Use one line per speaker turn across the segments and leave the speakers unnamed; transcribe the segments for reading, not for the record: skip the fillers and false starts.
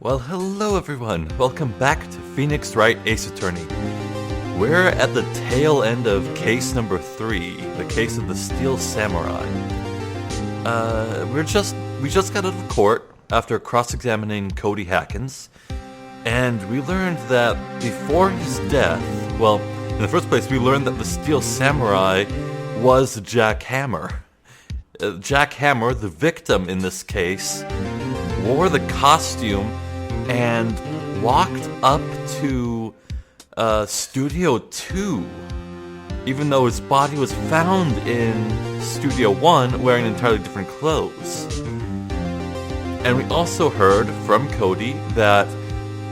Well, hello everyone. Welcome back to Phoenix Wright Ace Attorney. We're at the tail end of case number 3, the case of the Steel Samurai. We just got out of court after cross-examining Cody Hackins, and we learned that before his death, well, in the first place, we learned that the Steel Samurai was Jack Hammer. Jack Hammer, the victim in this case, wore the costume and walked up to Studio 2, even though his body was found in Studio 1 wearing entirely different clothes. And we also heard from Cody that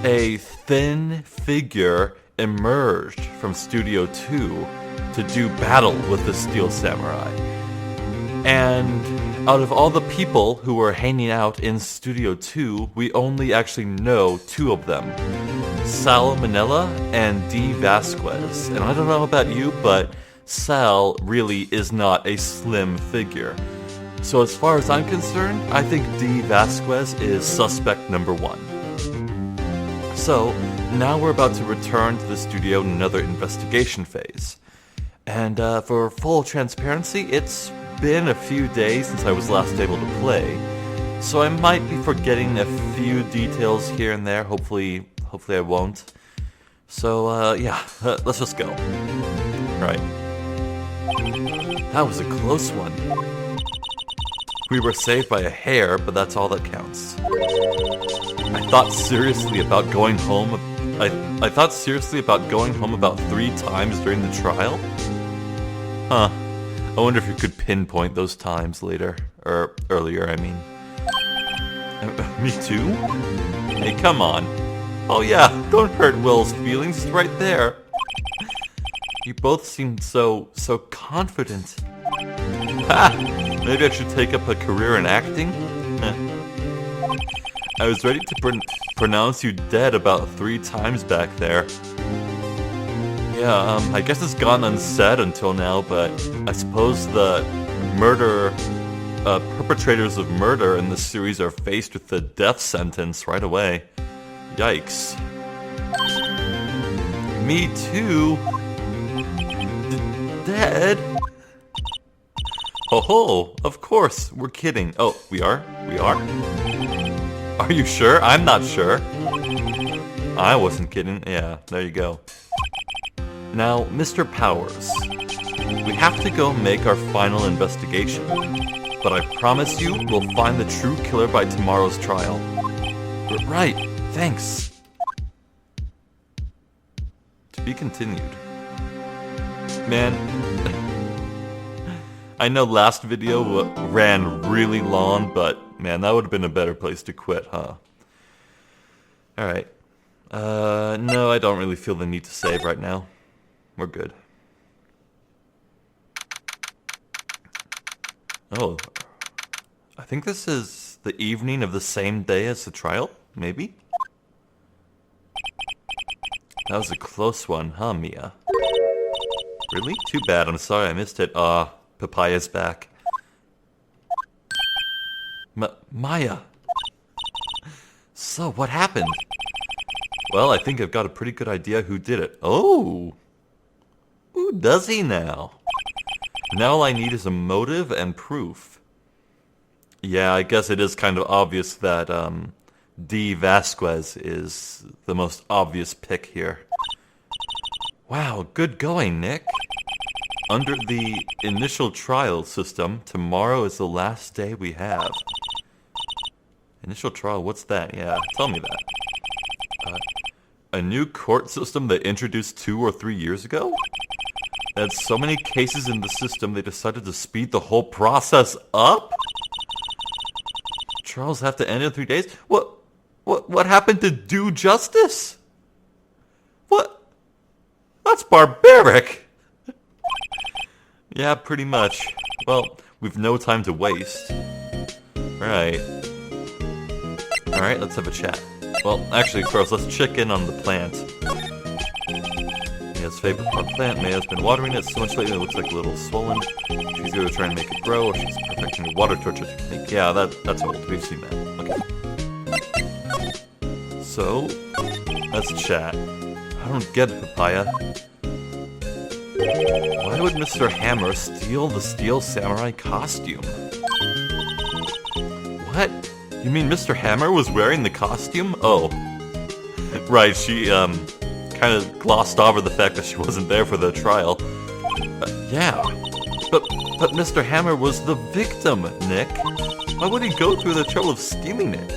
a thin figure emerged from Studio 2 to do battle with the Steel Samurai. And out of all the people who were hanging out in Studio 2, we only actually know 2 of them. Sal Manella and Dee Vasquez. And I don't know about you, but Sal really is not a slim figure. So as far as I'm concerned, I think Dee Vasquez is suspect number 1. So now we're about to return to the studio in another investigation phase. And for full transparency, it's been a few days since I was last able to play, so I might be forgetting a few details here and there. Hopefully I won't. So yeah, let's just go. Right. That was a close one. We were saved by a hair, but that's all that counts. I thought seriously about going home. I thought seriously about going home about 3 times during the trial. Huh. I wonder if you could pinpoint those times later. Or earlier, I mean. Me too? Hey, come on. Oh yeah, don't hurt Will's feelings, he's right there. You both seemed so confident. Ha! Maybe I should take up a career in acting? I was ready to pronounce you dead about 3 times back there. Yeah, I guess it's gone unsaid until now, but I suppose the perpetrators of murder in this series are faced with the death sentence right away. Yikes. Me too? Dead? Oh, of course, we're kidding. Oh, we are? We are? Are you sure? I'm not sure. I wasn't kidding. Yeah, there you go. Now, Mr. Powers, we have to go make our final investigation, but I promise you we'll find the true killer by tomorrow's trial. Right, thanks. To be continued. Man, I know last video ran really long, but man, that would have been a better place to quit, huh? Alright. No, I don't really feel the need to save right now. We're good. Oh, I think this is the evening of the same day as the trial, maybe? That was a close one, huh, Mia? Really? Too bad, I'm sorry I missed it. Papaya's back. Maya! So, what happened? Well, I think I've got a pretty good idea who did it. Oh! Who does he now? Now all I need is a motive and proof. Yeah, I guess it is kind of obvious that Dee Vasquez is the most obvious pick here. Wow, good going, Nick. Under the initial trial system, tomorrow is the last day we have. Initial trial, what's that? Yeah, tell me that. A new court system they introduced 2 or 3 years ago? They had so many cases in the system, they decided to speed the whole process up? Trials have to end in 3 days? What happened to due justice? What? That's barbaric! Yeah, pretty much. Well, we've no time to waste. Alright, let's have a chat. Well, actually, first, let's check in on the plant. Maya's favorite pot plant. Maya's been watering it so much lately it looks like a little swollen. She's either trying to make it grow or she's perfecting a water torch, I think. Yeah, that's old. We've seen that. Okay. So, let's chat. I don't get it, Papaya. Why would Mr. Hammer steal the Steel Samurai costume? What? You mean Mr. Hammer was wearing the costume? Oh. Right, she, kind of glossed over the fact that she wasn't there for the trial. Yeah. But Mr. Hammer was the victim, Nick. Why would he go through the trouble of stealing it?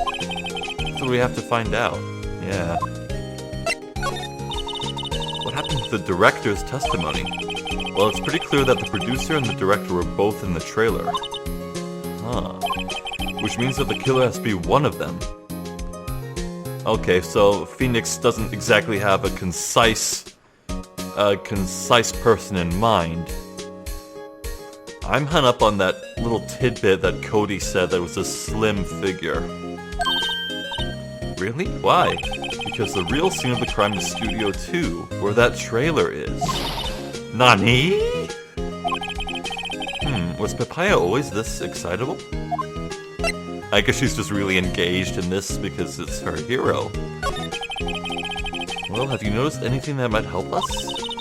That's what we have to find out. Yeah. What happened to the director's testimony? Well, it's pretty clear that the producer and the director were both in the trailer. Huh. Which means that the killer has to be one of them. Okay, so Phoenix doesn't exactly have a concise person in mind. I'm hung up on that little tidbit that Cody said that was a slim figure. Really? Why? Because the real scene of the crime is Studio 2, where that trailer is. Nani? Was Papaya always this excitable? I guess she's just really engaged in this because it's her hero. Well, have you noticed anything that might help us?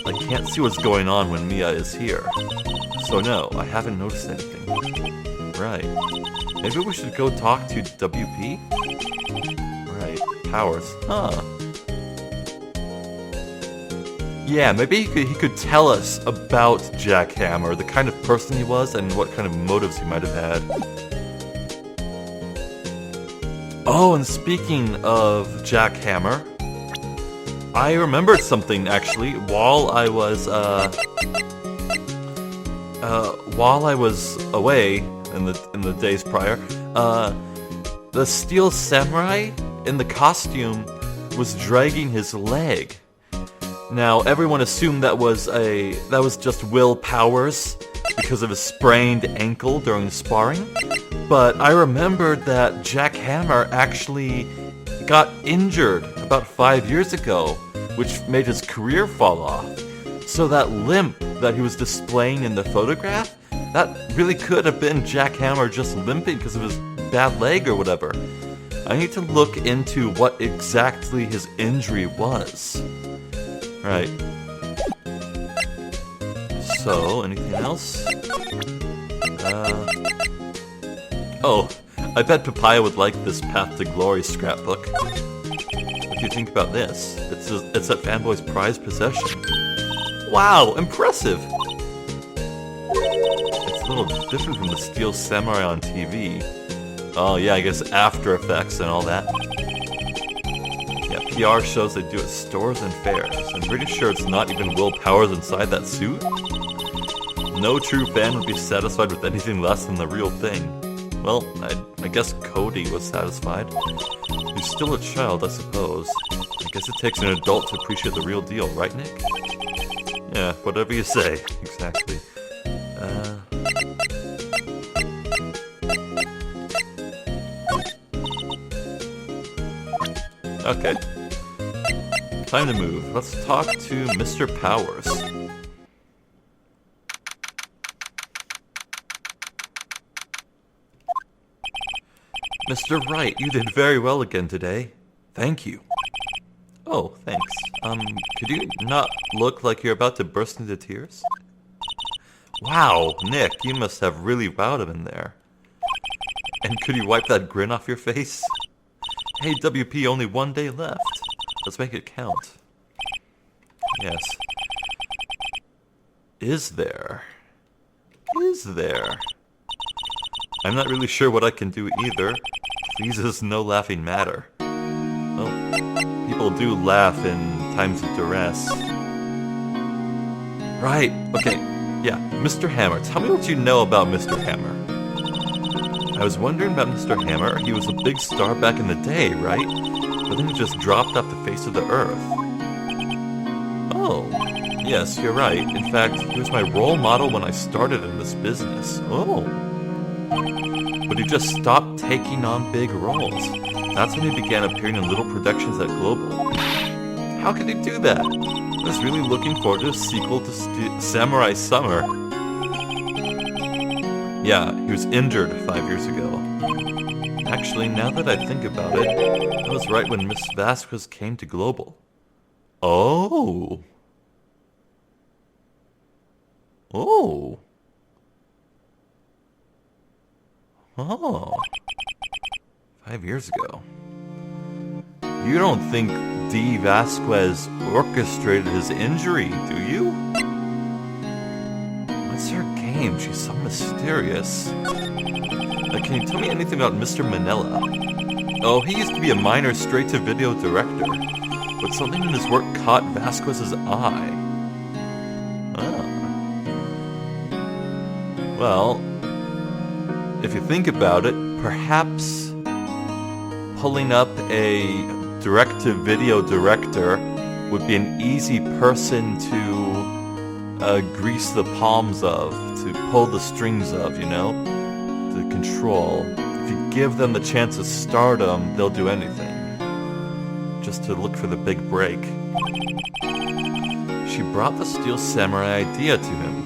I can't see what's going on when Mia is here. So no, I haven't noticed anything. Right. Maybe we should go talk to WP? Right. Powers. Huh. Yeah, maybe he could tell us about Jack Hammer, the kind of person he was, and what kind of motives he might have had. Oh, and speaking of Jack Hammer, I remembered something actually while I was away in the days prior. The Steel Samurai in the costume was dragging his leg. Now everyone assumed that was just Will Powers because of his sprained ankle during sparring. But I remembered that Jack Hammer actually got injured about 5 years ago, which made his career fall off. So that limp that he was displaying in the photograph, that really could have been Jack Hammer just limping because of his bad leg or whatever. I need to look into what exactly his injury was. Right. So, anything else? Oh, I bet Papaya would like this Path to Glory scrapbook. What do you think about this? It's a fanboy's prized possession. Wow, impressive! It's a little different from the Steel Samurai on TV. Oh yeah, I guess After Effects and all that. Yeah, PR shows they do at stores and fairs. I'm pretty sure it's not even Will Powers inside that suit. No true fan would be satisfied with anything less than the real thing. Well, I guess Cody was satisfied. He's still a child, I suppose. I guess it takes an adult to appreciate the real deal, right, Nick? Yeah, whatever you say. Exactly. Okay. Time to move. Let's talk to Mr. Powers. Mr. Wright, you did very well again today. Thank you. Oh, thanks. Could you not look like you're about to burst into tears? Wow, Nick, you must have really wowed him in there. And could you wipe that grin off your face? Hey, WP, only 1 day left. Let's make it count. Yes. Is there? I'm not really sure what I can do either. Please is no laughing matter. Well, people do laugh in times of duress. Right, okay. Yeah, Mr. Hammer. Tell me what you know about Mr. Hammer. I was wondering about Mr. Hammer. He was a big star back in the day, right? But then he just dropped off the face of the earth. Oh, yes, you're right. In fact, he was my role model when I started in this business. Oh. But he just stopped taking on big roles. That's when he began appearing in little productions at Global. How could he do that? I was really looking forward to a sequel to Samurai Summer. Yeah, he was injured 5 years ago. Actually, now that I think about it, I was right when Miss Vasquez came to Global. Oh. Oh. Oh. 5 years ago. You don't think D. Vasquez orchestrated his injury, do you? What's her game? She's so mysterious. Can you tell me anything about Mr. Manila? Oh, he used to be a minor straight-to-video director, but something in his work caught Vasquez's eye. Ah. Well, if you think about it, perhaps pulling up a direct-to-video director would be an easy person to grease the palms of, to pull the strings of, you know? To control. If you give them the chance of stardom, they'll do anything. Just to look for the big break. She brought the Steel Samurai idea to him.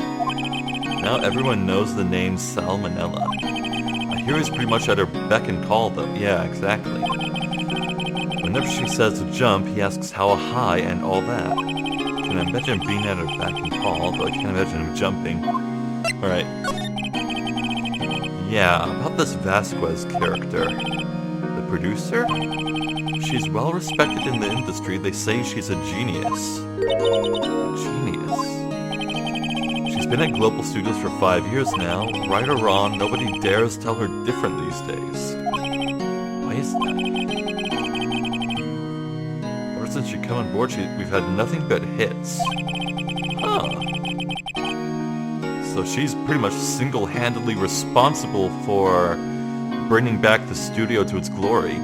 Now everyone knows the name Salmonella. I hear he's pretty much at her beck and call, though. Yeah, exactly. Whenever she says to jump, he asks how high and all that. Can I imagine him being at her beck and call, though I can't imagine him jumping. Alright. Yeah, about this Vasquez character. The producer? She's well respected in the industry. They say she's a genius. Genius. She's been at Global Studios for 5 years now. Right or wrong, nobody dares tell her different these days. Why is that? Ever since she come on board, we've had nothing but hits. Huh. So she's pretty much single-handedly responsible for bringing back the studio to its glory.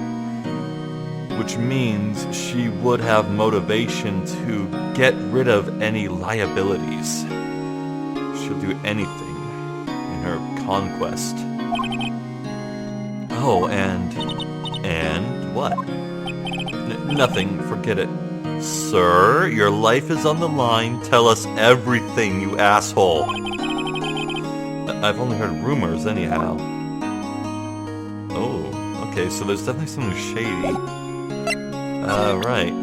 Which means she would have motivation to get rid of any liabilities. She'll do anything in her conquest. Oh, and what? Nothing, forget it. Sir, your life is on the line. Tell us everything, you asshole. I've only heard rumors, anyhow. Oh, okay, so there's definitely something shady. Right.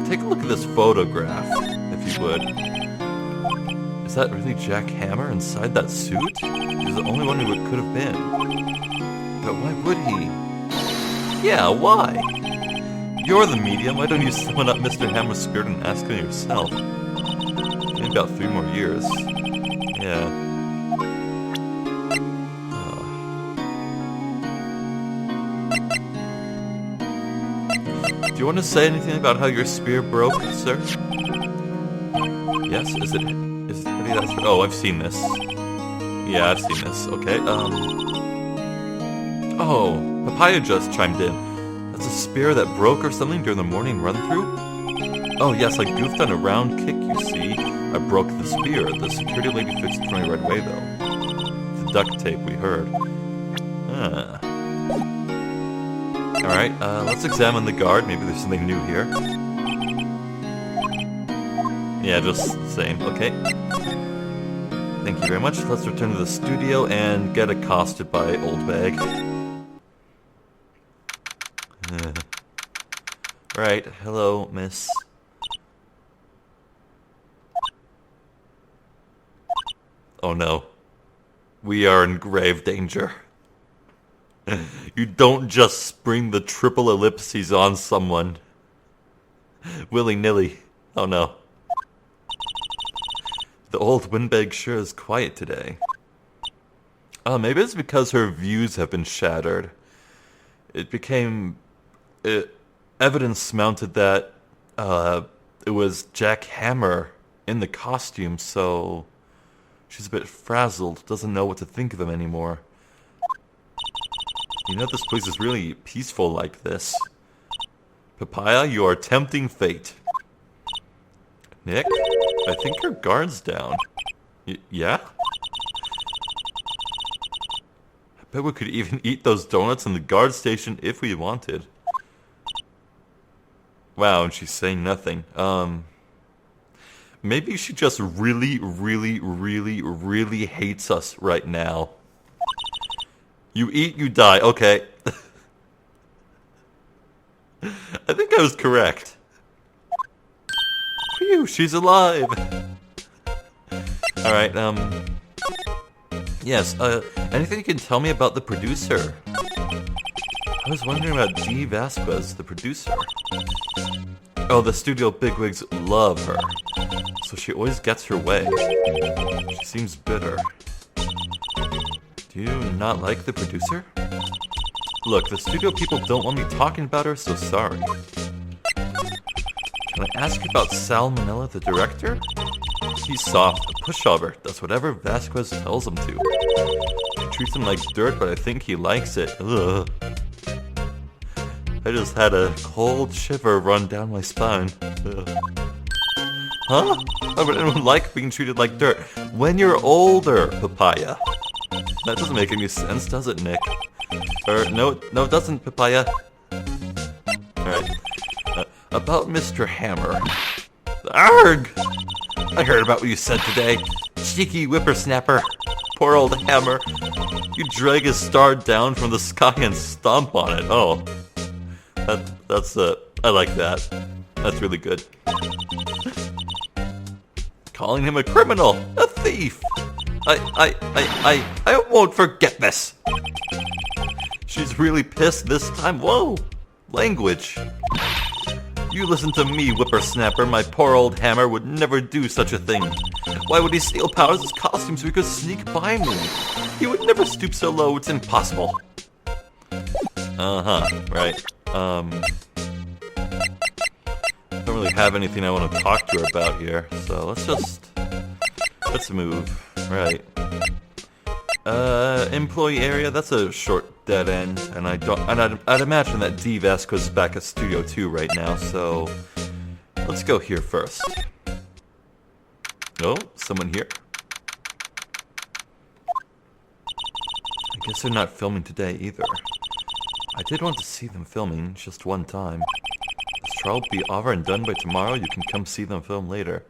Take a look at this photograph, if you would. Is that really Jack Hammer inside that suit? He's the only one who it could have been. But why would he? Yeah, why? You're the medium, why don't you summon up Mr. Hammer's spirit and ask him yourself? In about 3 more years. Yeah. Do you want to say anything about how your spear broke, sir? Yes, is it that's, oh, I've seen this. Yeah, I've seen this. Okay, oh, Papaya just chimed in. That's a spear that broke or something during the morning run-through? Oh, yes, I goofed on a round kick, you see. I broke the spear. The security lady fixed it for me right away, though. The duct tape we heard. Ah. Alright, let's examine the guard. Maybe there's something new here. Yeah, just the same. Okay. Thank you very much. Let's return to the studio and get accosted by Old Bag. Right, hello, miss. Oh no. We are in grave danger. You don't just spring the triple ellipses on someone. Willy-nilly. Oh no. The old windbag sure is quiet today. Oh, maybe it's because her views have been shattered. It became... evidence mounted that it was Jack Hammer in the costume, so she's a bit frazzled, doesn't know what to think of him anymore. You know, this place is really peaceful like this. Papaya, you are tempting fate. Nick, I think your guard's down. Yeah? I bet we could even eat those donuts in the guard station if we wanted. Wow, and she's saying nothing. Maybe she just really, really, really, really hates us right now. You eat, you die. Okay. I think I was correct. Phew, she's alive. Alright, yes, anything you can tell me about the producer? I was wondering about Dee Vasquez, the producer. Oh, the studio bigwigs love her, so she always gets her way. She seems bitter. Do you not like the producer? Look, the studio people don't want me talking about her, so sorry. Can I ask you about Salmonella, the director? He's soft, a pushover, does whatever Vasquez tells him to. He treats him like dirt, but I think he likes it. Ugh. I just had a cold shiver run down my spine. Ugh. Huh? Why would anyone like being treated like dirt? When you're older, Papaya. That doesn't make any sense, does it, Nick? No, it doesn't, Papaya. Alright. About Mr. Hammer. Arrgh! I heard about what you said today. Cheeky whippersnapper. Poor old Hammer. You drag his star down from the sky and stomp on it. Oh. I like that. That's really good. Calling him a criminal. A thief. I won't forget this. She's really pissed this time. Whoa. Language. You listen to me, whippersnapper. My poor old Hammer would never do such a thing. Why would he steal Powers' costume so he could sneak by me? He would never stoop so low, it's impossible. Right. Don't really have anything I want to talk to her about here, so let's move. Right. Employee area, that's a short dead end, and I'd imagine that Dee Vasquez is back at Studio 2 right now, so let's go here first. Oh, someone here? I guess they're not filming today either. I did want to see them filming, just one time. This trial will be over and done by tomorrow, you can come see them film later.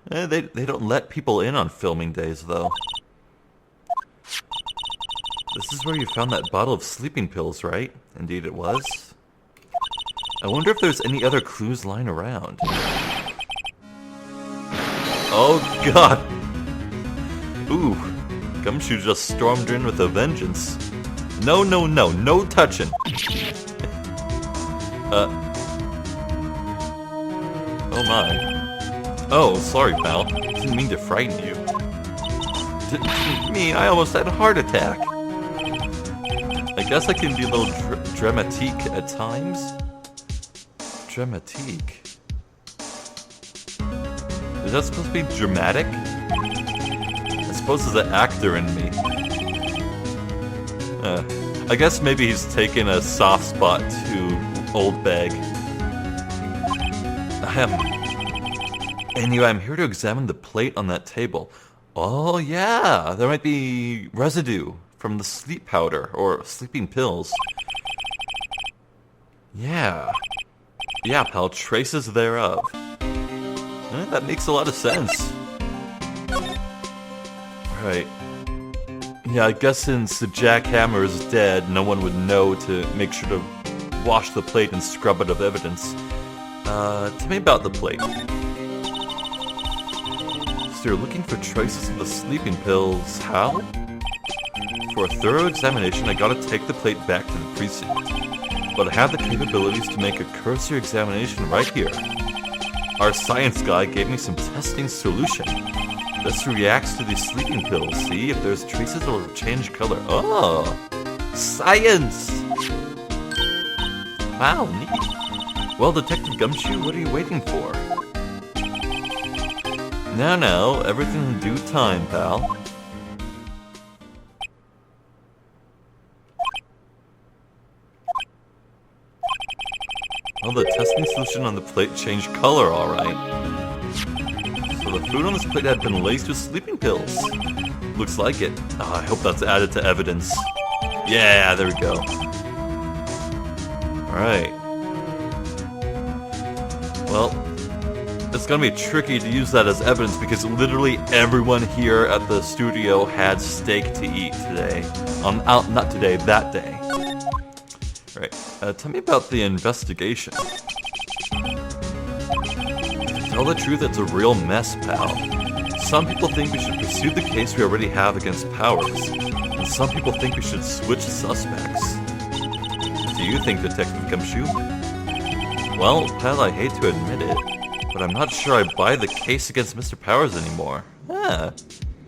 They don't let people in on filming days, though. This is where you found that bottle of sleeping pills, right? Indeed it was. I wonder if there's any other clues lying around. Oh god! Ooh, Gumshoe just stormed in with a vengeance. No, no touching. Oh my. Oh, sorry pal, didn't mean to frighten you. Didn't mean I almost had a heart attack. I guess I can be a little dramatique at times. Dramatique? Is that supposed to be dramatic? I suppose there's an actor in me. I guess maybe he's taken a soft spot to Old Bag. Anyway, I'm here to examine the plate on that table. Oh yeah, there might be residue from the sleep powder or sleeping pills. Yeah, pal, traces thereof. That makes a lot of sense. Right. Yeah, I guess since the jackhammer is dead, no one would know to make sure to wash the plate and scrub it of evidence. Tell me about the plate. So you're looking for traces of the sleeping pills. How? For a thorough examination, I gotta take the plate back to the precinct. But I have the capabilities to make a cursory examination right here. Our science guy gave me some testing solution. This reacts to these sleeping pills. See, if there's traces, it'll change color. Oh! Science! Wow, neat. Well, Detective Gumshoe, what are you waiting for? No, everything in due time, pal. Well, the testing solution on the plate changed color, alright. So the food on this plate had been laced with sleeping pills. Looks like it. Oh, I hope that's added to evidence. Yeah, there we go. Alright. Well, it's gonna be tricky to use that as evidence because literally everyone here at the studio had steak to eat today. Not today, that day. Alright, tell me about the investigation. To tell the truth, it's a real mess, pal. Some people think we should pursue the case we already have against Powers, and some people think we should switch suspects. What do you think, Detective Gumshoe? Well, pal, I hate to admit it, but I'm not sure I buy the case against Mr. Powers anymore. Ah,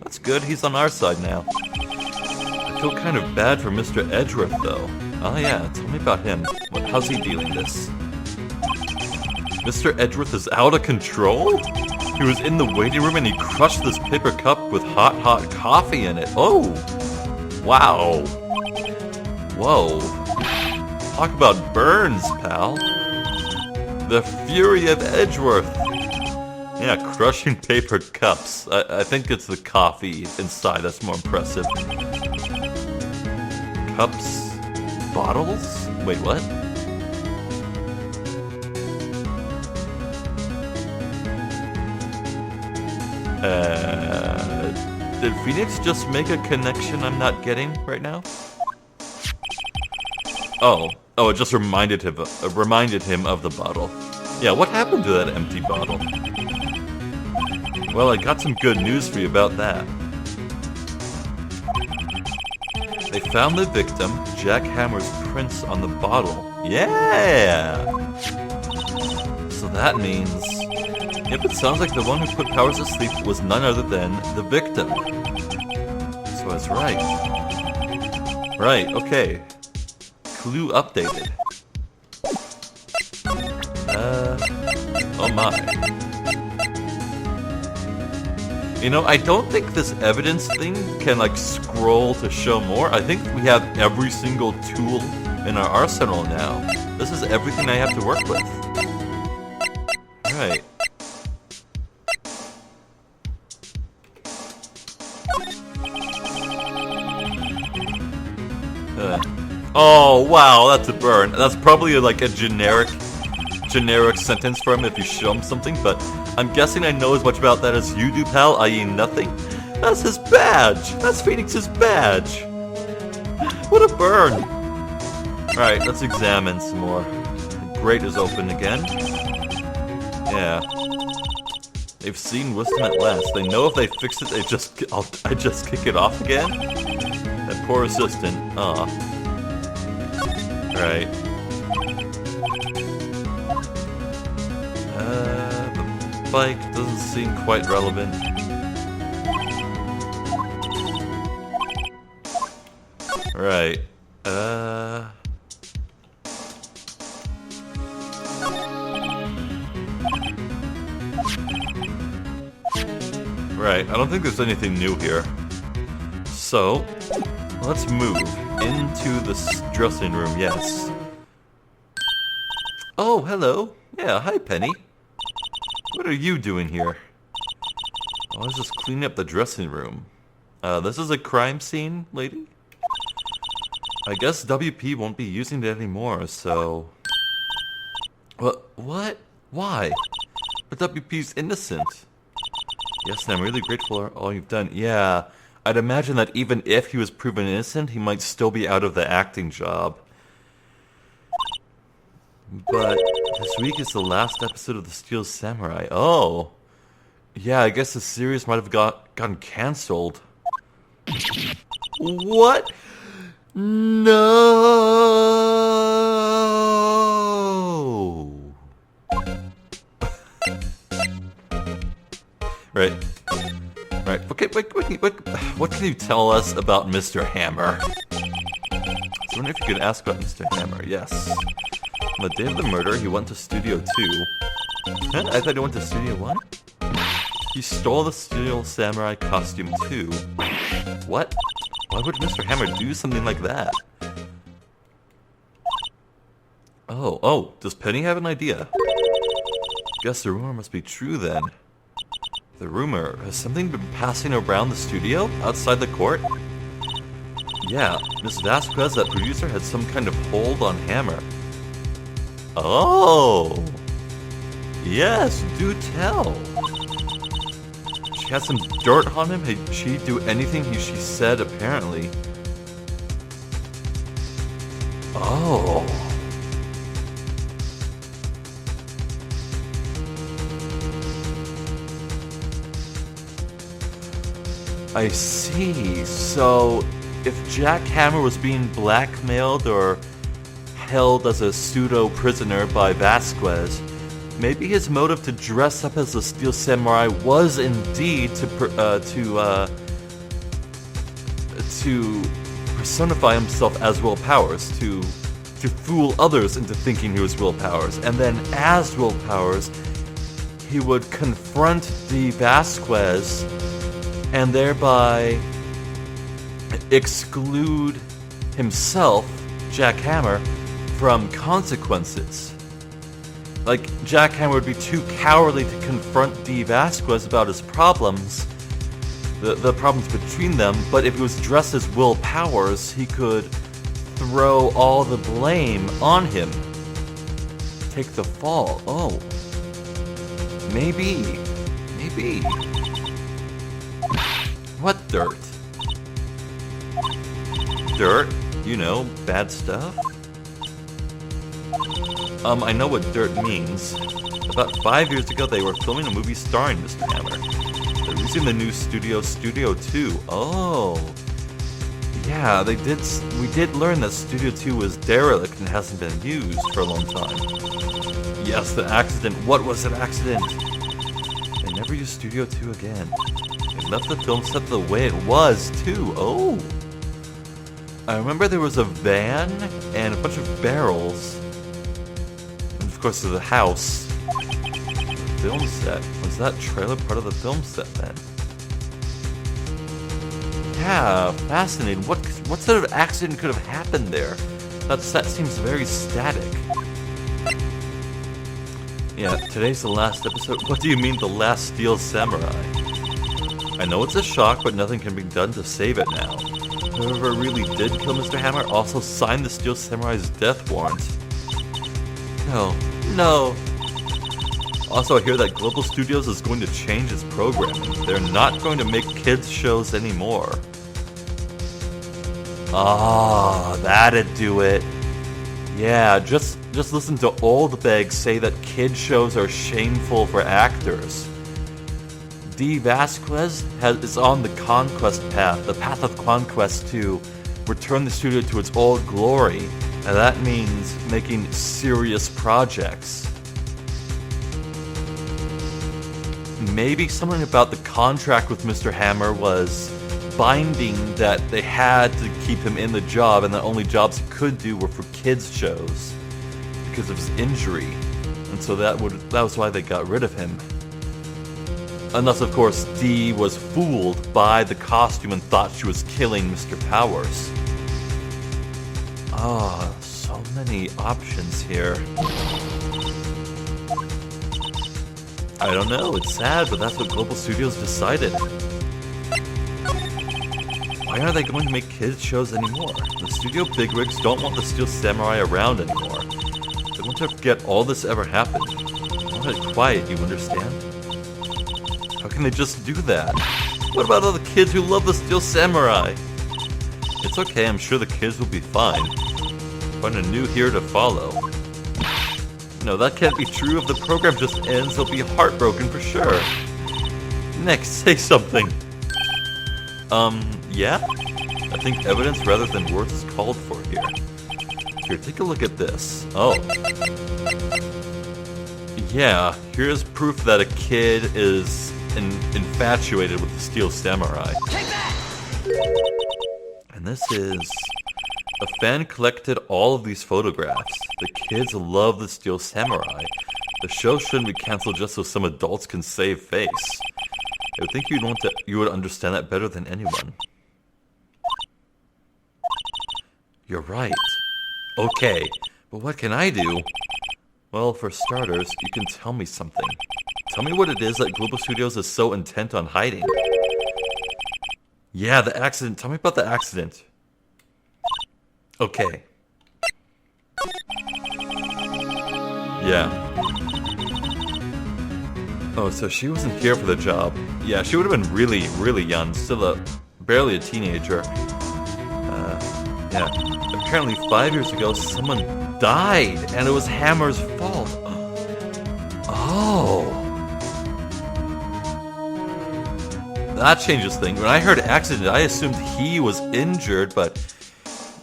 that's good, he's on our side now. I feel kind of bad for Mr. Edgeworth, though. Oh yeah, tell me about him. How's he dealing this? Mr. Edgeworth is out of control? He was in the waiting room and he crushed this paper cup with hot coffee in it. Oh! Wow. Whoa. Talk about burns, pal. The fury of Edgeworth. Yeah, crushing paper cups. I think it's the coffee inside that's more impressive. Cups? Bottles? Wait, what? Did Phoenix just make a connection I'm not getting right now? Oh, it just reminded him of the bottle. Yeah, what happened to that empty bottle? Well, I got some good news for you about that. They found the victim, Jack Hammer's prints on the bottle. Yeah! So that means... Yep, it sounds like the one who put Powers to sleep was none other than the victim. So I was right. Right, okay. Clue updated. Oh my. You know, I don't think this evidence thing can, like, scroll to show more. I think we have every single tool in our arsenal now. This is everything I have to work with. Right. Oh, wow, that's a burn. That's probably like a generic sentence for him if you show him something, but I'm guessing I know as much about that as you do, pal, i.e. nothing. That's his badge! That's Phoenix's badge! What a burn! Alright, let's examine some more. The grate is open again. Yeah. They've seen wisdom at last. They know if they fix it, I just kick it off again? That poor assistant. Aw. Right. The bike doesn't seem quite relevant. Right. Right, I don't think there's anything new here. So, let's move into the dressing room, yes. Oh, hello. Yeah, hi, Penny. What are you doing here? I was just cleaning up the dressing room. This is a crime scene, lady? I guess WP won't be using it anymore, so... What? Why? But WP's innocent. Yes, and I'm really grateful for all you've done. Yeah, I'd imagine that even if he was proven innocent, he might still be out of the acting job. But this week is the last episode of the Steel Samurai. Oh. Yeah, I guess the series might have gotten cancelled. What? No. Right. Okay, what can you tell us about Mr. Hammer? I was wondering if you could ask about Mr. Hammer. Yes. On the day of the murder, he went to Studio 2. Huh? I thought he went to Studio 1? He stole the Steel Samurai costume too. What? Why would Mr. Hammer do something like that? Oh, does Penny have an idea? Guess the rumor must be true then. The rumor, has something been passing around the studio, outside the court? Yeah, Miss Vasquez, that producer, had some kind of hold on Hammer. Oh! Yes, do tell. She had some dirt on him. Did she do anything she said, apparently? Oh. I see. So, if Jack Hammer was being blackmailed or held as a pseudo-prisoner by Vasquez, maybe his motive to dress up as a Steel Samurai was indeed to personify himself as Will Powers, to fool others into thinking he was Will Powers, and then as Will Powers, he would confront the Vasquez and thereby exclude himself, Jack Hammer, from consequences. Like, Jack Hammer would be too cowardly to confront D. Vasquez about his problems, the problems between them, but if he was dressed as Will Powers, he could throw all the blame on him. Take the fall. Oh. Maybe. What dirt? Dirt? You know, bad stuff? I know what dirt means. About 5 years ago, they were filming a movie starring Mr. Hammer. They're using the new Studio 2. Oh. Yeah, we did learn that Studio 2 was derelict and hasn't been used for a long time. Yes, the accident. What was an accident? They never used Studio 2 again. They left the film set the way it was, too. Oh. I remember there was a van and a bunch of barrels. And of course, the house. The film set. Was that trailer part of the film set then? Yeah, fascinating. What sort of accident could have happened there? That set seems very static. Yeah, today's the last episode. What do you mean, the last Steel Samurai? I know it's a shock, but nothing can be done to save it now. Whoever really did kill Mr. Hammer also signed the Steel Samurai's death warrant. No. Also, I hear that Global Studios is going to change its programming. They're not going to make kids shows anymore. Ah, that'd do it. Yeah, just listen to old Beg say that kid shows are shameful for actors. D. Vasquez is on the conquest path, the path of conquest to return the studio to its old glory, and that means making serious projects. Maybe something about the contract with Mr. Hammer was binding, that they had to keep him in the job, and the only jobs he could do were for kids' shows because of his injury, and so that was why they got rid of him. Unless, of course, Dee was fooled by the costume and thought she was killing Mr. Powers. Ah, so many options here. I don't know, it's sad, but that's what Global Studios decided. Why aren't they going to make kids shows anymore? The studio bigwigs don't want the Steel Samurai around anymore. They want to forget all this ever happened. They want it quiet, you understand? How can they just do that? What about all the kids who love the Steel Samurai? It's okay, I'm sure the kids will be fine. Find a new hero to follow. No, that can't be true. If the program just ends, they'll be heartbroken for sure. Next, say something. Yeah? I think evidence rather than words is called for here. Here, take a look at this. Oh. Yeah, here's proof that a kid is infatuated with the Steel Samurai.
Take that!
And this is... A fan collected all of these photographs. The kids love the Steel Samurai. The show shouldn't be cancelled just so some adults can save face. I would think you would understand that better than anyone. You're right. Okay, but what can I do? Well, for starters, you can tell me something. Tell me what it is that Global Studios is so intent on hiding. Yeah, the accident. Tell me about the accident. Okay. Yeah. Oh, so she wasn't here for the job. Yeah, she would have been really, really young, still barely a teenager. Yeah. Apparently 5 years ago, someone died, and it was Hammer's fault. Oh. That changes things. When I heard accident, I assumed he was injured, but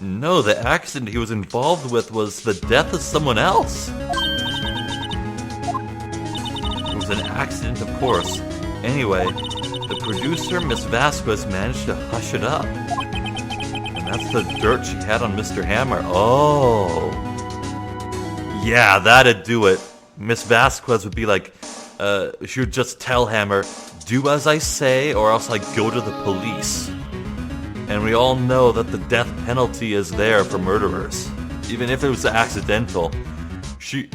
no, the accident he was involved with was the death of someone else. It was an accident, of course. Anyway, the producer, Miss Vasquez, managed to hush it up. And that's the dirt she had on Mr. Hammer. Oh. Yeah, that'd do it. Miss Vasquez would be like, she would just tell Hammer, do as I say or else I go to the police. And we all know that the death penalty is there for murderers. Even if it was accidental,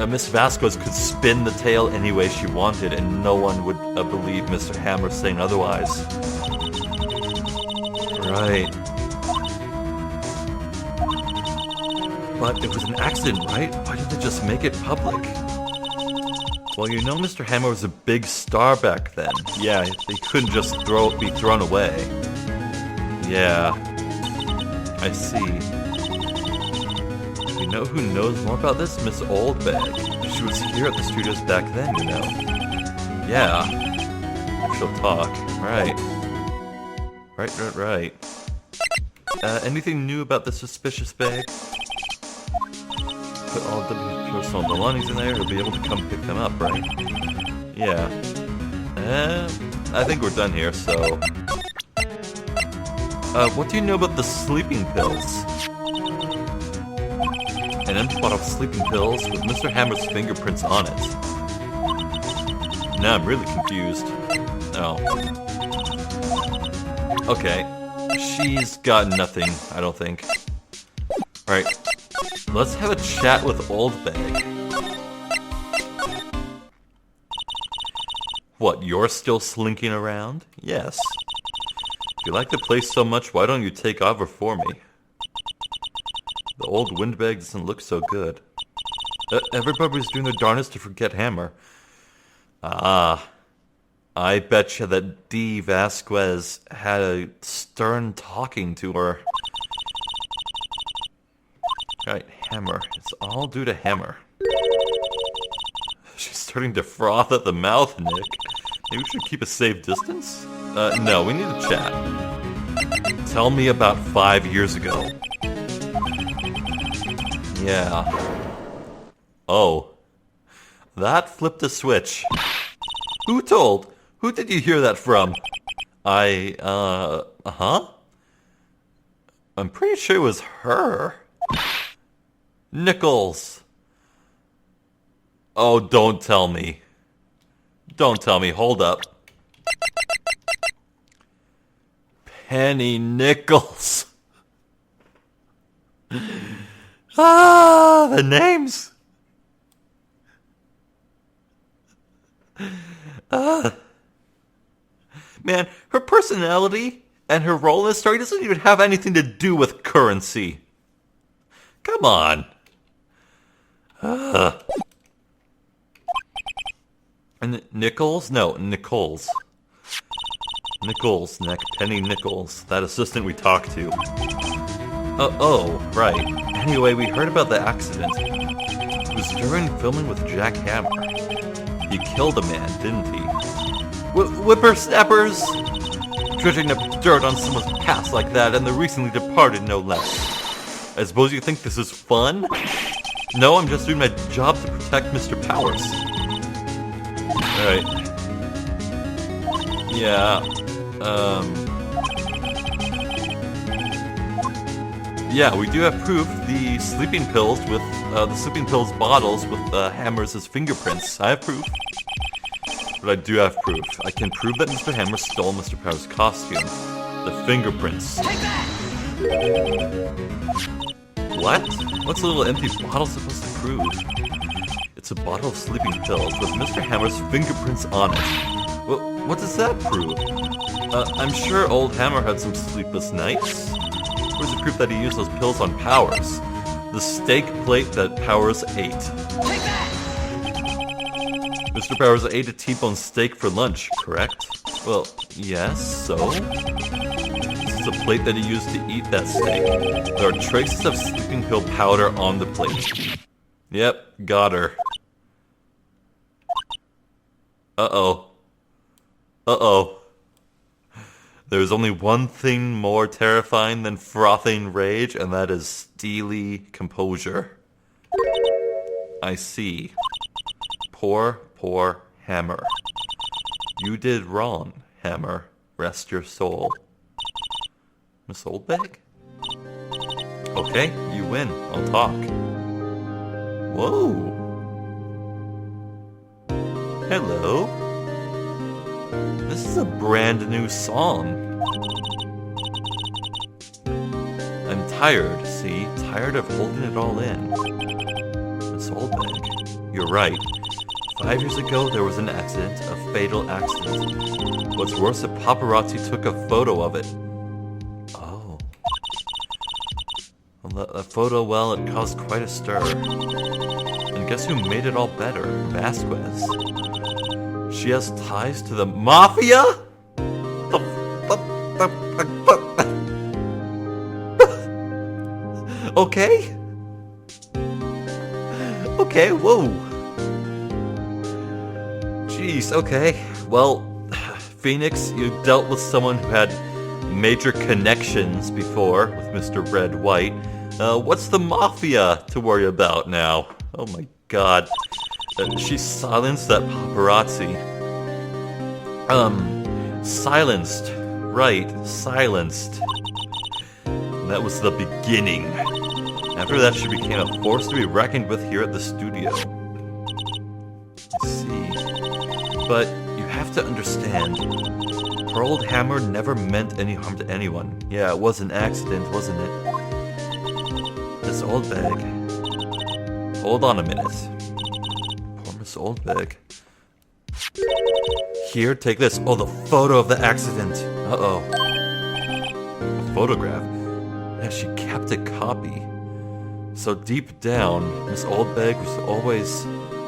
Miss Vasquez could spin the tale any way she wanted, and no one would believe Mr. Hammer saying otherwise. Right. But it was an accident, right? Why did they just make it public? Well, you know Mr. Hammer was a big star back then. Yeah, they couldn't just be thrown away. Yeah, I see. You know who knows more about this? Miss Oldbag. She was here at the studios back then, you know. Yeah. She'll talk. Right. Right. Anything new about the suspicious bag? Put all W's personal belongings in there, he'll be able to come pick them up, right? Yeah. I think we're done here, so... what do you know about the sleeping pills? An empty bottle of sleeping pills with Mr. Hammer's fingerprints on it. Now I'm really confused. Oh. Okay. She's got nothing, I don't think. Alright. Let's have a chat with Oldbag. What, you're still slinking around? Yes. If you like the place so much, why don't you take over for me? The old windbag doesn't look so good. Everybody's doing their darnest to forget Hammer. Ah. I betcha that D. Vasquez had a stern talking to her. Right, Hammer. It's all due to Hammer. She's starting to froth at the mouth, Nick. Maybe we should keep a safe distance? No, we need to chat. Tell me about 5 years ago. Yeah. Oh. That flipped a switch. Who told? Who did you hear that from? Huh? I'm pretty sure it was her. Nichols. Oh, don't tell me. Don't tell me. Hold up. Penny Nichols. Ah, the names. Man, her personality and her role in the story doesn't even have anything to do with currency. Come on. And Nichols? No, Nichols. Nichols, Penny Nichols, that assistant we talked to. Oh, right. Anyway, we heard about the accident. It was during filming with Jack Hammer. He killed a man, didn't he? Whippersnappers! Dredging up dirt on someone's past like that, and the recently departed, no less. I suppose you think this is fun? No, I'm just doing my job to protect Mr. Powers. Alright. Yeah. Yeah, we do have proof. The sleeping pills with, the sleeping pills bottles with Hammer's fingerprints. I have proof. But I do have proof. I can prove that Mr. Hammer stole Mr. Powers' costume. The fingerprints.
Take that!
What? What's a little empty bottle supposed to prove? It's a bottle of sleeping pills with Mr. Hammer's fingerprints on it. Well, what does that prove? I'm sure old Hammer had some sleepless nights. Where's the proof that he used those pills on Powers? The steak plate that Powers ate.
Take that!
Mr. Powers ate a T-bone steak for lunch, correct? Well, yes, so? This is a plate that he used to eat that steak. There are traces of sleeping pill powder on the plate. Yep, got her. Uh-oh. Uh-oh. There's only one thing more terrifying than frothing rage, and that is steely composure. I see. Poor, poor Hammer. You did wrong, Hammer. Rest your soul. Miss Oldbag? Okay, you win. I'll talk. Whoa. Hello. This is a brand new song. I'm tired, see? Tired of holding it all in. Miss Oldbag, you're right. 5 years ago, there was an accident, a fatal accident. What's worse, a paparazzi took a photo of it. Oh. Well, that photo, well, it caused quite a stir. And guess who made it all better? Vasquez. She has ties to the mafia? Okay? Okay, whoa. Jeez, okay. Well, Phoenix, you dealt with someone who had major connections before with Mr. Red White. What's the mafia to worry about now? Oh my god. She silenced that paparazzi. Silenced. Right, silenced. And that was the beginning. After that, she became a force to be reckoned with here at the studio. I see. But you have to understand, her old Hammer never meant any harm to anyone. Yeah, it was an accident, wasn't it? This Oldbag. Hold on a minute. Poor Miss Oldbag. Here, take this. Oh, the photo of the accident. Uh-oh. A photograph? Yeah, she kept a copy. So deep down, Miss Oldbag was always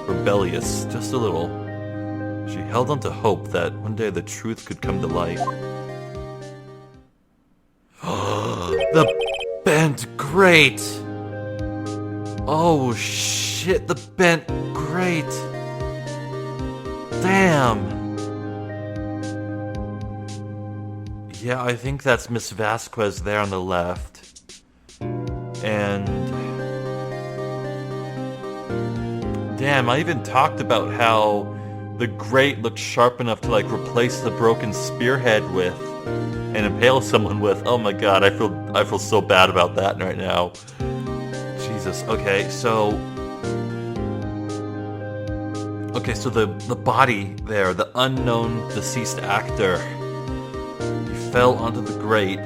rebellious, just a little. She held on to hope that one day the truth could come to light. The bent grate! Oh shit, the bent grate! Damn! Yeah, I think that's Miss Vasquez there on the left. And... damn, I even talked about how the grate looked sharp enough to, like, replace the broken spearhead with and impale someone with. Oh my god, I feel so bad about that right now. Jesus. Okay, so the body there, the unknown deceased actor, he fell onto the grate,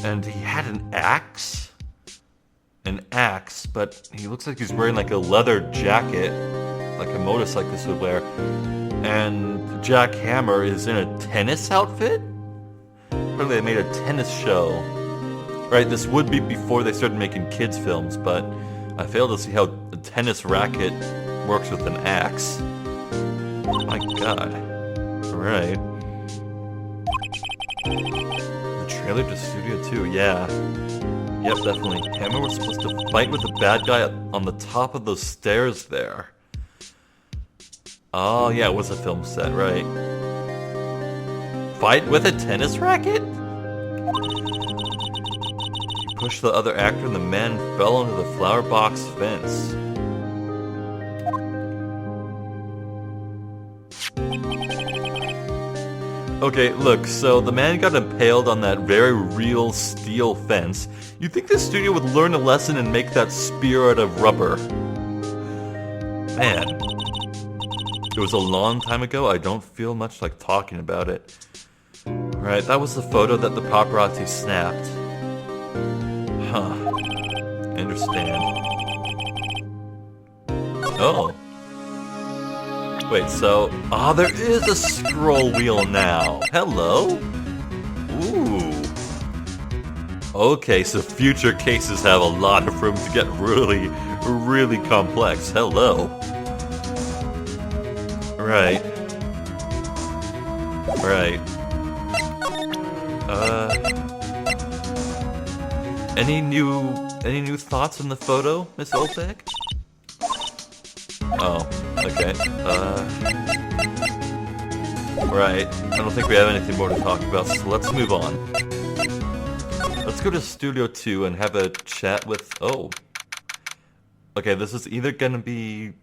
and he had an axe, but he looks like he's wearing like a leather jacket, like a motorcyclist would wear, and Jack Hammer is in a tennis outfit? Apparently they made a tennis show. Right, this would be before they started making kids films, but I fail to see how a tennis racket works with an axe. My god. Alright. The trailer to Studio 2, yeah. Yep, definitely. Hammer was supposed to fight with the bad guy on the top of those stairs there. Oh, yeah, it was a film set, right. Fight with a tennis racket? He pushed the other actor and the man fell onto the flower box fence. Okay, look, so the man got impaled on that very real steel fence. You'd think the studio would learn a lesson and make that spear out of rubber. Man. It was a long time ago, I don't feel much like talking about it. Right, that was the photo that the paparazzi snapped. Huh. I understand. Oh. Wait, so... ah, there is a scroll wheel now! Hello? Ooh. Okay, so future cases have a lot of room to get really, really complex. Hello. Right. Right. Any new thoughts on the photo, Miss Olbeck? Oh, okay. Right. I don't think we have anything more to talk about, so let's move on. Let's go to Studio 2 and have a chat with... Oh. Okay, this is either gonna be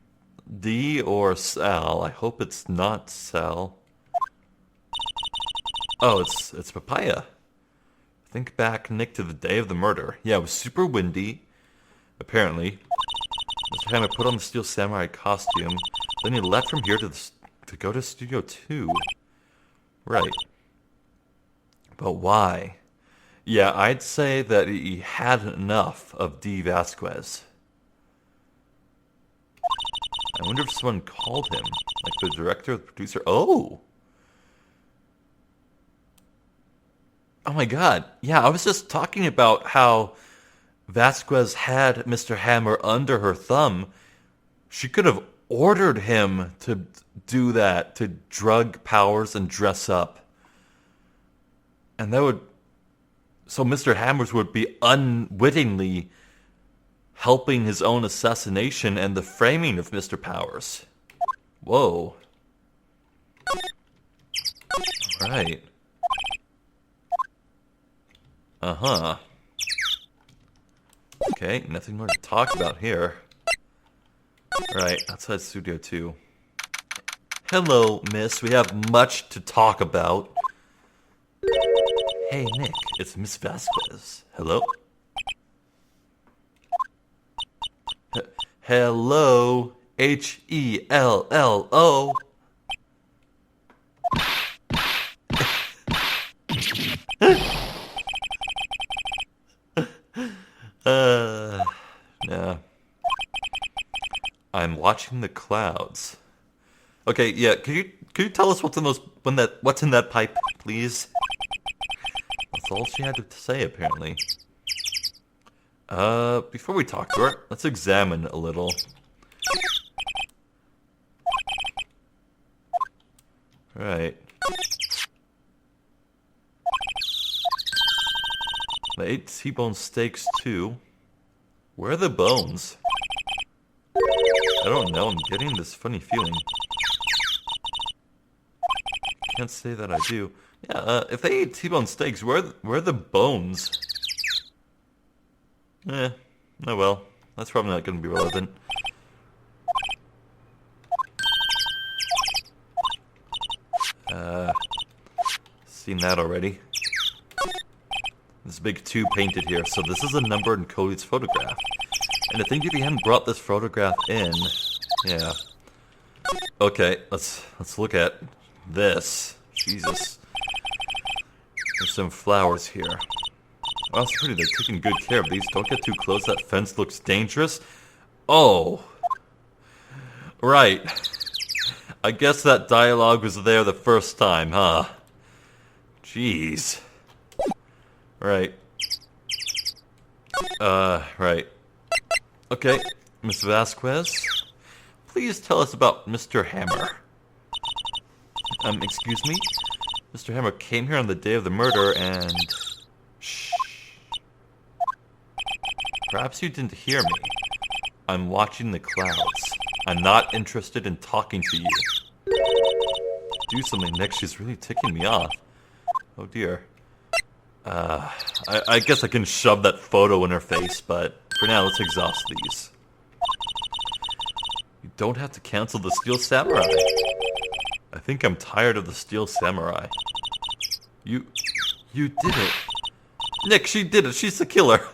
D or Sal. I hope it's not Sal. Oh, it's Papaya. Think back, Nick, to the day of the murder. Yeah, it was super windy, apparently. Mr. Hammer put on the Steel Samurai costume. Then he left from here to go to Studio 2. Right. But why? Yeah, I'd say that he had enough of D. Vasquez. I wonder if someone called him. Like the director or the producer. Oh! Oh my god. Yeah, I was just talking about how Vasquez had Mr. Hammer under her thumb. She could have ordered him to do that, to drug Powers and dress up. And that would... So Mr. Hammers would be unwittingly helping his own assassination and the framing of Mr. Powers. Whoa. Right. Uh-huh. Okay, nothing more to talk about here. Right, outside Studio 2. Hello, miss. We have much to talk about. Hey, Nick. It's Miss Vasquez. Hello? Hello. Hello. No. I'm watching the clouds. Okay, yeah, could you tell us what's in that pipe, please? That's all she had to say, apparently. Before we talk to her, let's examine a little. Right. I ate T-bone steaks too. Where are the bones? I don't know, I'm getting this funny feeling. Can't say that I do. Yeah, if they ate T-bone steaks, where are the bones? Oh well, that's probably not going to be relevant. Seen that already. This big 2 painted here, so this is a number in Cody's photograph. And I think if he hadn't brought this photograph in, yeah. Okay, let's look at this. Jesus. There's some flowers here. Oh, that's pretty. They're taking good care of these. Don't get too close. That fence looks dangerous. Oh. Right. I guess that dialogue was there the first time, huh? Jeez. Right. Right. Okay, Miss Vasquez, please tell us about Mr. Hammer. Excuse me? Mr. Hammer came here on the day of the murder and... Shh. Perhaps you didn't hear me. I'm watching the clouds. I'm not interested in talking to you. Do something, Nick. She's really ticking me off. Oh dear. I guess I can shove that photo in her face, but for now, let's exhaust these. You don't have to cancel the Steel Samurai. I think I'm tired of the Steel Samurai. You did it. Nick, she did it. She's the killer.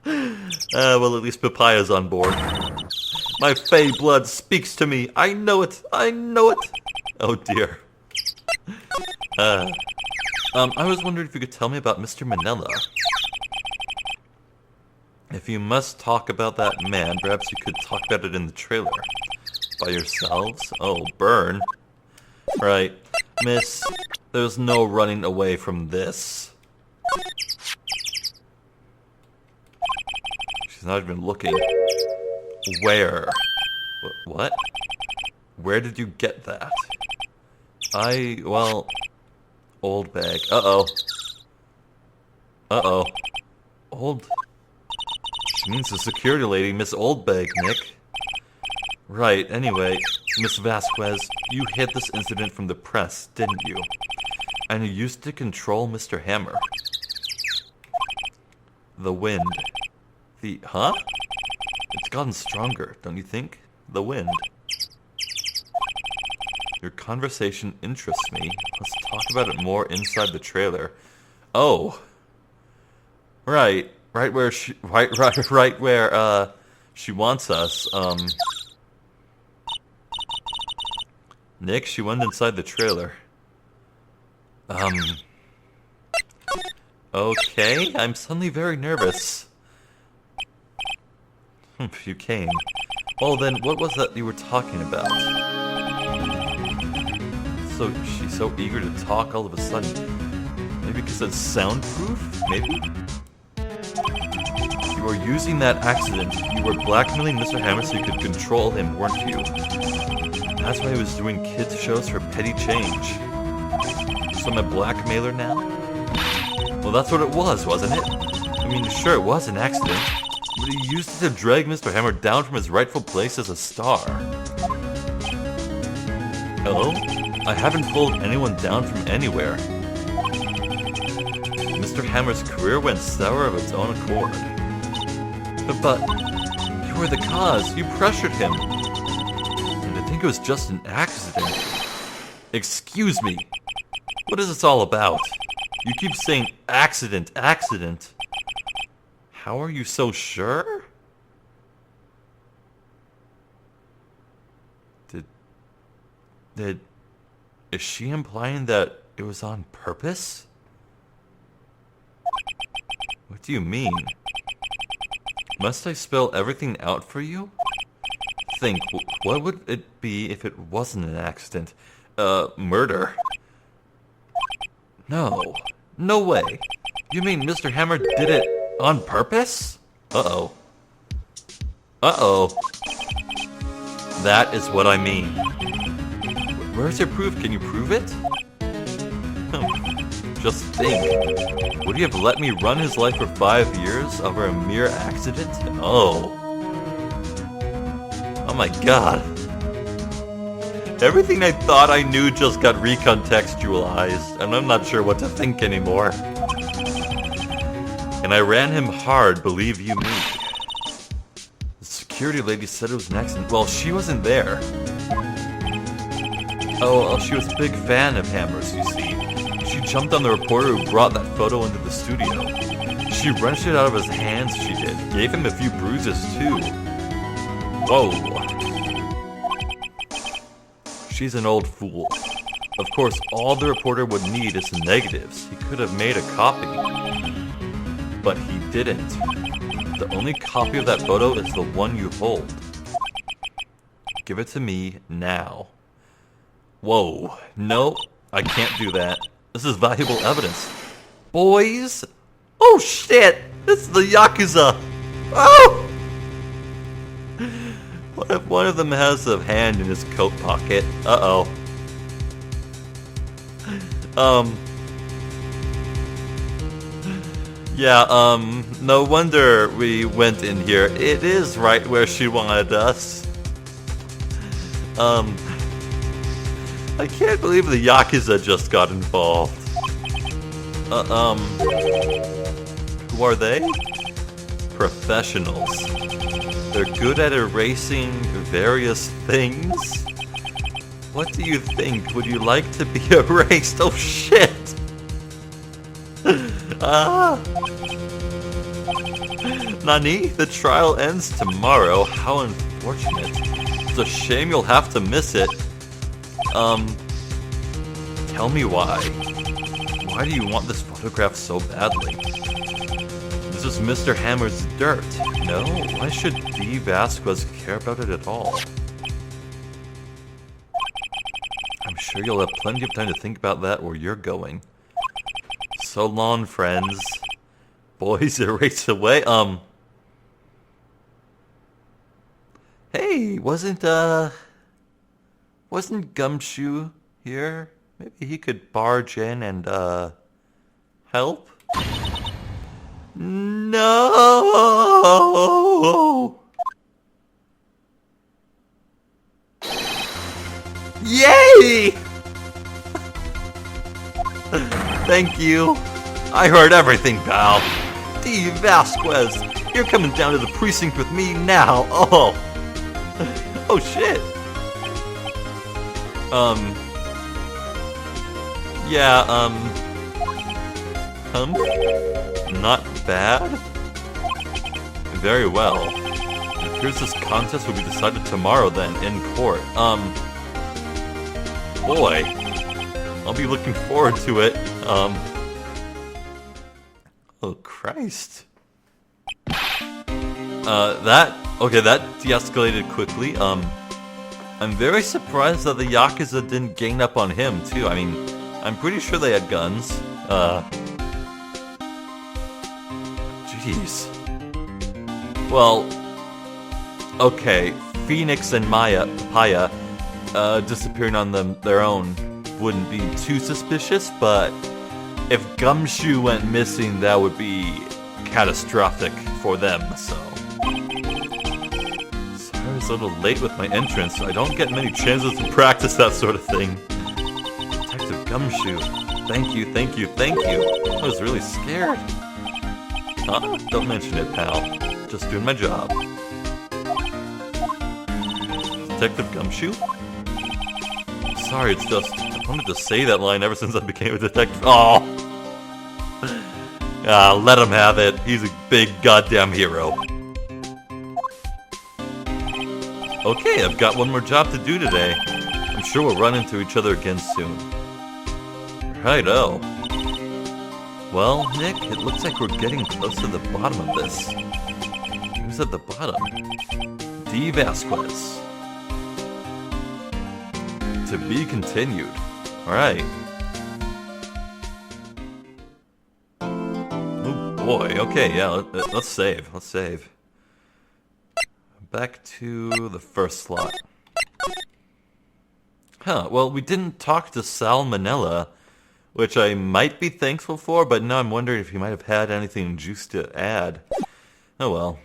Well, at least Papaya's on board. My Fey blood speaks to me. I know it. I know it. Oh, dear. I was wondering if you could tell me about Mr. Manila. If you must talk about that man, perhaps you could talk about it in the trailer. By yourselves? Oh, burn. Right. Miss, there's no running away from this. She's not even looking. Where? What? Where did you get that? Well, old bag. Uh-oh. Uh-oh. Old... She means the security lady, Miss Oldbag, Nick. Right, anyway, Miss Vasquez, you hid this incident from the press, didn't you? And you used to control Mr. Hammer. The wind. Huh? It's gotten stronger, don't you think? The wind. Your conversation interests me. Let's talk about it more inside the trailer. Oh. Right. Right where she wants us. Nick, she went inside the trailer. Okay, I'm suddenly very nervous. You came. Well then, what was that you were talking about? So, she's so eager to talk all of a sudden. Maybe because it's soundproof? Maybe? You were using that accident. You were blackmailing Mr. Hammer so you could control him, weren't you? That's why he was doing kids' shows for petty change. So I'm a blackmailer now? Well, that's what it was, wasn't it? I mean, sure, it was an accident. But he used it to drag Mr. Hammer down from his rightful place as a star. Hello? I haven't pulled anyone down from anywhere. Mr. Hammer's career went sour of its own accord. But you were the cause. You pressured him. And I think it was just an accident. Excuse me. What is this all about? You keep saying accident, accident. How are you so sure? Is she implying that it was on purpose? What do you mean? Must I spell everything out for you? Think, what would it be if it wasn't an accident? Murder? No. No way. You mean Mr. Hammer did it on purpose? Uh-oh. Uh-oh. That is what I mean. Where's your proof? Can you prove it? Just think. Would he have let me run his life for 5 years over a mere accident? Oh. Oh my god. Everything I thought I knew just got recontextualized, and I'm not sure what to think anymore. And I ran him hard, believe you me. The security lady said it was an accident. Well, she wasn't there. Oh, well, she was a big fan of Hammer's, you see. She jumped on the reporter who brought that photo into the studio. She wrenched it out of his hands, she did. Gave him a few bruises, too. Whoa. She's an old fool. Of course, all the reporter would need is some negatives. He could have made a copy. But he didn't. The only copy of that photo is the one you hold. Give it to me now. Whoa. No, I can't do that. This is valuable evidence. Boys? Oh shit! It's the Yakuza! Oh! What if one of them has a hand in his coat pocket? Uh-oh. Yeah, no wonder we went in here. It is right where she wanted us. I can't believe the Yakuza just got involved. Who are they? Professionals. They're good at erasing various things. What do you think? Would you like to be erased? Oh shit! Nani? The trial ends tomorrow. How unfortunate. It's a shame you'll have to miss it. Tell me why. Why do you want this photograph so badly? This is Mr. Hammer's dirt. No? Why should D. Vasquez care about it at all? I'm sure you'll have plenty of time to think about that where you're going. So long, friends. Boys, erase away. Hey, wasn't Wasn't Gumshoe here? Maybe he could barge in and, help? No! Yay! Thank you. I heard everything, pal. D. Vasquez, you're coming down to the precinct with me now. Oh. Oh, shit. Yeah, not bad? Very well. It appears this contest will be decided tomorrow then, in court. Boy. I'll be looking forward to it. Oh, Christ. That de-escalated quickly. I'm very surprised that the Yakuza didn't gang up on him, too. I mean, I'm pretty sure they had guns. Jeez. Well, okay, Phoenix and Papaya, disappearing on their own wouldn't be too suspicious, but if Gumshoe went missing, that would be catastrophic for them, so. Sorry I was a little late with my entrance. I don't get many chances to practice that sort of thing. Detective Gumshoe, thank you. I was really scared. Huh? Don't mention it, pal. Just doing my job. Detective Gumshoe? Sorry, it's just, I wanted to say that line ever since I became a detective. Oh! Let him have it. He's a big goddamn hero. Okay, I've got one more job to do today. I'm sure we'll run into each other again soon. Righto. Well, Nick, it looks like we're getting close to the bottom of this. Who's at the bottom? D. Vasquez. To be continued. Alright. Oh boy, okay, yeah, let's save. Back to the first slot. Huh, well, we didn't talk to Salmonella, which I might be thankful for, but now I'm wondering if he might have had anything juice to add. Oh well.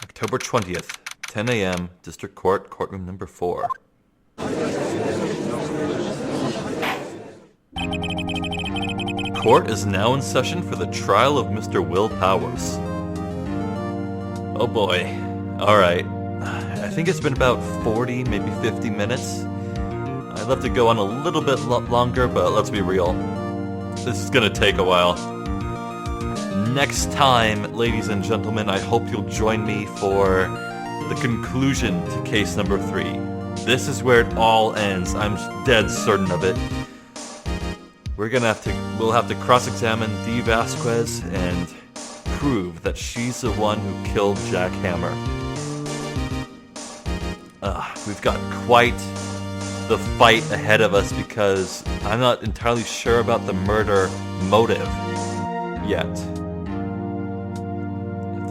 October 20th, 10 a.m., District Court, Courtroom Number 4. Court is now in session for the trial of Mr. Will Powers. Oh boy. Alright. I think it's been about 40, maybe 50 minutes. I'd love to go on a little bit longer, but let's be real. This is gonna take a while. Next time, ladies and gentlemen, I hope you'll join me for the conclusion to case number 3. This is where it all ends. I'm dead certain of it. We'll have to cross-examine D. Vasquez and prove that she's the one who killed Jack Hammer. We've got quite the fight ahead of us because I'm not entirely sure about the murder motive yet.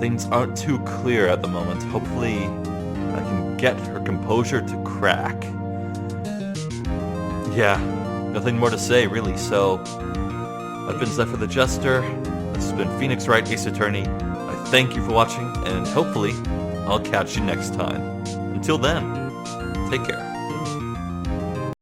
Things aren't too clear at the moment. Hopefully, I can get her composure to crack. Yeah, nothing more to say, really, so I've been Zephyr the Jester. This has been Phoenix Wright, Ace Attorney. I thank you for watching, and hopefully, I'll catch you next time. Until then, take care.